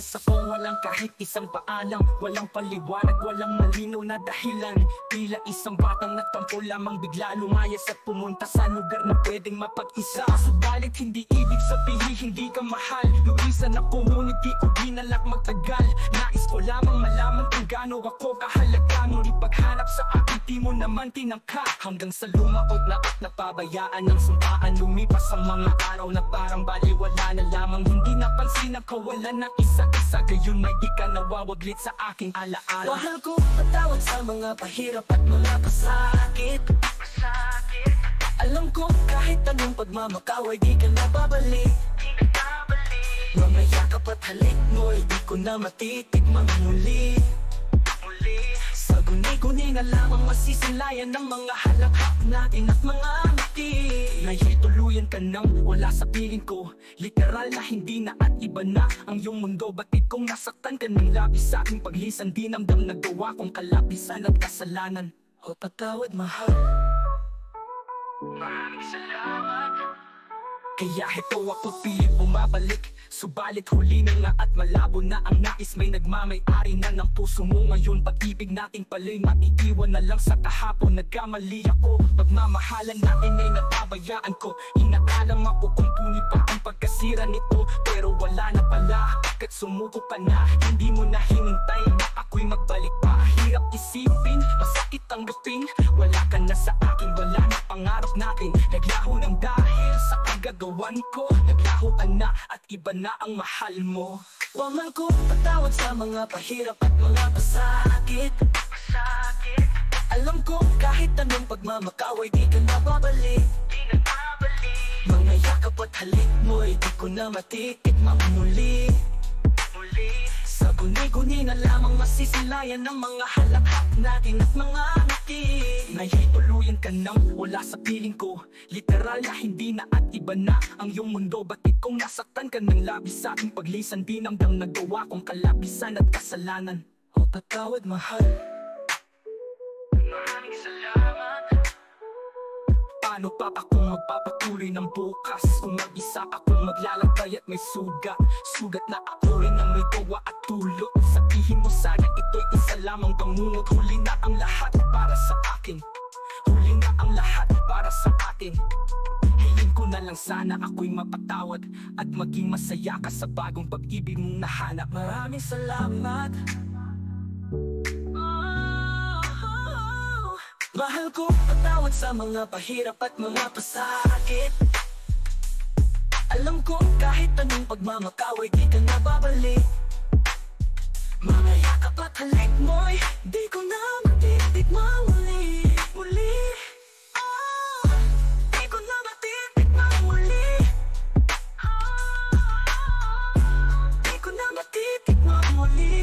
umalis ako, walang kahit isang paalam. Walang paliwanag, walang malinaw na dahilan. Tila isang batang nagtampo lamang, bigla lumayas at pumunta sa lugar na pwedeng mapag-isa. Subalit hindi ibig sabihin hindi ka mahal. Luisan ako ngunit di ko binalak magtagal. Nais ko lamang malaman kung gaano ako kahalaga. Ngunit paghanap sa akin di mo naman tinangka. Hanggang sa lumaot na at napabayaan ng sumpaan. Lumipas ang mga araw na parang baliwala na lamang. Hindi napansin ang kawalan ng isa-isa. Gayon may di ka nawawaglit sa aking alaala. Mahal ko, patawad sa mga pahirap at mga pasakit. Alam ko kahit anong pagmamakaw ay di ka na babalik. Mga yakap at halik mo ay di ko na matitikmang muli. Sa guni-guni na lamang masisilayan ng mga halakhak natin at mga ngiti. Nahituluyan ka nang wala sa piling ko. Literal na hindi na at iba na ang iyong mundo. Batid kong nasaktan ka ng labis sa aking paglisan. Di namdam nagawa kong kalapisan at kasalanan. O patawad mahal, maraming salamat. Kaya heto ako pilit bumabalik. Subalit huli na nga at malabo na ang nais. May nagmamay-ari na ng puso mo ngayon. Pag-ibig nating pala'y maiiwan na lang sa kahapon. Nagkamali ako, pagmamahalan natin ay napabayaan ko. Inakala mapukumpuni pa ang pagkasira nito. Pero wala na pala, bakit sumuko pa na? Hindi mo na hinintay na ako'y magbalik pa. Hirap isipin, masakit tanggapin. Wala ka na sa akin, wala na pangarap natin. Naglaho ng dahil sa kagagawan ko. Naglaho ka na at iba na ang mahal mo. Mahal ko, patawad sa mga pahirap at mga pasakit. Alam ko kahit anong pagmamakaw ay di ka na babalik. Mga yakap at halik mo ay di ko na matitikmang muli. Sa guni-guni na lamang masisilayan ng mga halakhak natin at mga ngiti. Nahituluyan ka nang wala sa piling ko. Literal na hindi na at iba na ang iyong mundo. Batid kong nasaktan ka ng labis sa aking paglisan. Di namdam nagawa kong kalapisan at kasalanan. O patawad mahal, maraming salamat. Paano pa ako magpapatuloy ng bukas? Kung mag-isa akong maglalakbay at may sugat. Sugat na ako rin ang may gawa at tulot. Sabihin mo sana ito'y isa lamang pangungot. Huli na ang lahat para sa akin. Huli na ang lahat para sa atin. Hiling ko na lang sana ako'y mapatawad at maging masaya ka sa bagong pag-ibig mong nahanap. maraming salamat. Mahal ko, patawad sa mga pahirap at mga pasakit. Alam ko kahit anong pagmamakaw ay di ka na babalik. Mga yakap at halik mo'y di ko na matitikmang muli. Di ko na matitikmang muli. Di ko na matitikmang muli.